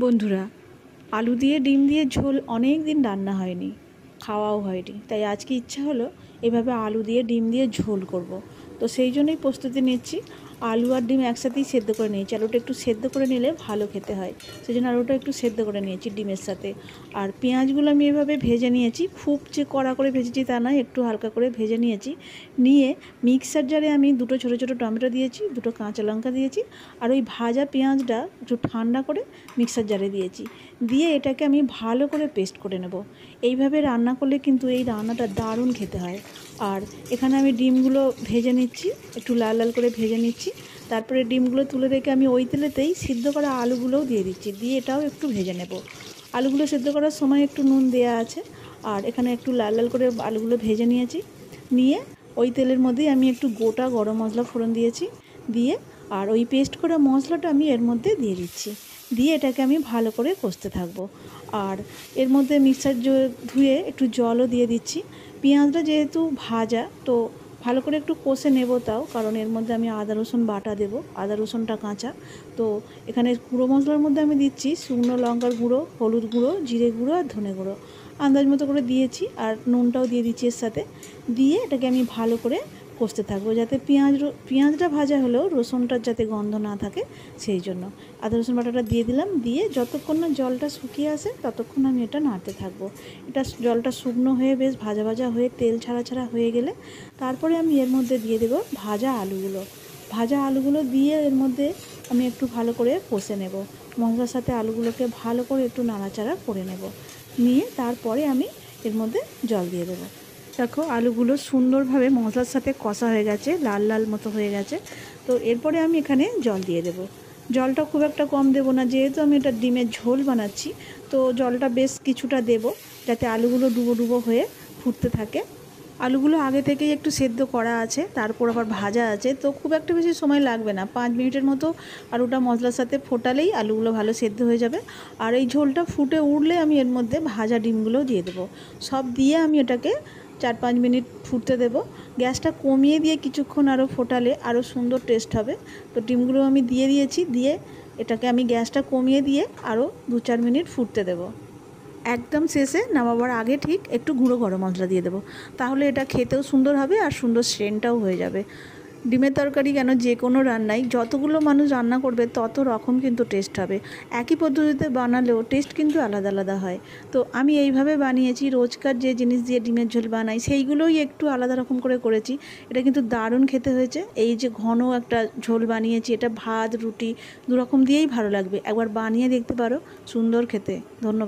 বন্ধুরা, আলু দিয়ে ডিম দিয়ে ঝোল অনেক দিন রান্না হয়নি, খাওয়াও হয়নি। তাই আজকে ইচ্ছা হলো এভাবে আলু দিয়ে ডিম দিয়ে ঝোল করব। তো সেই জন্যই প্রস্তুতি নিচ্ছি। আলু আর ডিম একসাথেই সেদ্ধ করে নিয়েছি। আলুটা একটু সেদ্ধ করে নিলে ভালো খেতে হয়, সেই জন্য আলুটা একটু সেদ্ধ করে নিয়েছি ডিমের সাথে। আর পেঁয়াজগুলো আমি এভাবে ভেজে নিয়েছি, খুব যে কড়া করে ভেজেছি তা নয়, একটু হালকা করে ভেজে নিয়েছি। নিয়ে মিক্সার জারে আমি দুটো ছোটো ছোটো টমেটো দিয়েছি, দুটো কাঁচা লঙ্কা দিয়েছি, আর ওই ভাজা পেঁয়াজটা একটু ঠান্ডা করে মিক্সার জারে দিয়েছি। দিয়ে এটাকে আমি ভালো করে পেস্ট করে নেব। এইভাবে রান্না করলে কিন্তু এই রান্নাটা দারুণ খেতে হয়। আর এখানে আমি ডিমগুলো ভেজে নিচ্ছি, একটু লাল লাল করে ভেজে নিচ্ছি। তারপরে ডিমগুলো তুলে রেখে আমি ওই তেলেতেই সিদ্ধ করা আলুগুলোও দিয়ে দিচ্ছি, দিয়ে এটাও একটু ভেজে নেব। আলুগুলো সিদ্ধ করার সময় একটু নুন দেওয়া আছে। আর এখানে একটু লাল লাল করে আলুগুলো ভেজে নিয়েছি। নিয়ে ওই তেলের মধ্যেই আমি একটু গোটা গরম মশলা ফোড়ন দিয়েছি। দিয়ে আর ওই পেস্ট করা মশলাটা আমি এর মধ্যে দিয়ে দিচ্ছি। দিয়ে এটাকে আমি ভালো করে কষতে থাকবো। আর এর মধ্যে মিক্সার ধুয়ে একটু জলও দিয়ে দিচ্ছি। পেঁয়াজটা যেহেতু ভাজা, তো ভালো করে একটু কষে নেব, তাও কারণ এর মধ্যে আমি আদা রসুন বাটা দেব, আদা রসুনটা কাঁচা। তো এখানে গুঁড়ো মশলার মধ্যে আমি দিচ্ছি শুকনো লঙ্কার গুঁড়ো, হলুদ গুঁড়ো, জিরে গুঁড়ো আর ধনে গুঁড়ো আন্দাজ মতো করে দিয়েছি। আর নুনটাও দিয়ে দিচ্ছি এর সাথে। দিয়ে এটাকে আমি ভালো করে কষতে থাকবো, যাতে পেঁয়াজটা ভাজা হলেও রসুনটার যাতে গন্ধ না থাকে, সেই জন্য আদা রসুন বাটাটা দিয়ে দিলাম। দিয়ে যতক্ষণ না জলটা শুকিয়ে আসে ততক্ষণ আমি এটা নাড়তে থাকবো। এটা জলটা শুকনো হয়ে বেশ ভাজা ভাজা হয়ে তেল ছাড়া ছাড়া হয়ে গেলে তারপরে আমি এর মধ্যে দিয়ে দেবো ভাজা আলুগুলো। ভাজা আলুগুলো দিয়ে এর মধ্যে আমি একটু ভালো করে কষে নেব। মশলার সাথে আলুগুলোকে ভালো করে একটু নাড়াচাড়া করে নেব। নিয়ে তারপরে আমি এর মধ্যে জল দিয়ে দেবো। দেখো, আলুগুলো সুন্দরভাবে মশলার সাথে কষা হয়ে গেছে, লাল লাল মতো হয়ে গেছে। তো এরপরে আমি এখানে জল দিয়ে দেবো। জলটা খুব একটা কম দেবো না, যেহেতু আমি এটা ডিমের ঝোল বানাচ্ছি। তো জলটা বেশ কিছুটা দেব, যাতে আলুগুলো ডুবো ডুবো হয়ে ফুটতে থাকে। আলুগুলো আগে থেকেই একটু সেদ্ধ করা আছে, তারপর আবার ভাজা আছে, তো খুব একটা বেশি সময় লাগবে না। 5 মিনিটের মতো আলুটা মশলার সাথে ফোটালেই আলুগুলো ভালো সেদ্ধ হয়ে যাবে। আর এই ঝোলটা ফুটে উঠলে আমি এর মধ্যে ভাজা ডিমগুলোও দিয়ে দেবো। সব দিয়ে আমি এটাকে 4-5 মিনিট ফুটতে দেব। গ্যাসটা কমিয়ে দিয়ে কিছুক্ষণ আরও ফোটালে আরও সুন্দর টেস্ট হবে। তো ডিমগুলো আমি দিয়ে দিয়েছি। দিয়ে এটাকে আমি গ্যাসটা কমিয়ে দিয়ে আরও 2-4 মিনিট ফুটতে দেব। একদম শেষে নামাবার আগে ঠিক একটু গুঁড়ো গরম মশলা দিয়ে দেবো, তাহলে এটা খেতেও সুন্দর হবে আর সুন্দর সেন্টটাও হয়ে যাবে। ডিমের তরকারি কেন, যে কোনো রান্নাই যতগুলো মানুষ রান্না করবে তত রকম কিন্তু টেস্ট হবে। একই পদ্ধতিতে বানালেও টেস্ট কিন্তু আলাদা আলাদা হয়। তো আমি এইভাবে বানিয়েছি, রোজকার যে জিনিস দিয়ে ডিমের ঝোল বানাই সেইগুলোই একটু আলাদা রকম করে করেছি। এটা কিন্তু দারুণ খেতে হয়েছে। এই যে ঘন একটা ঝোল বানিয়েছি, এটা ভাত রুটি দু রকম দিয়েই ভালো লাগবে। একবার বানিয়ে দেখতে পারো, সুন্দর খেতে। ধন্যবাদ।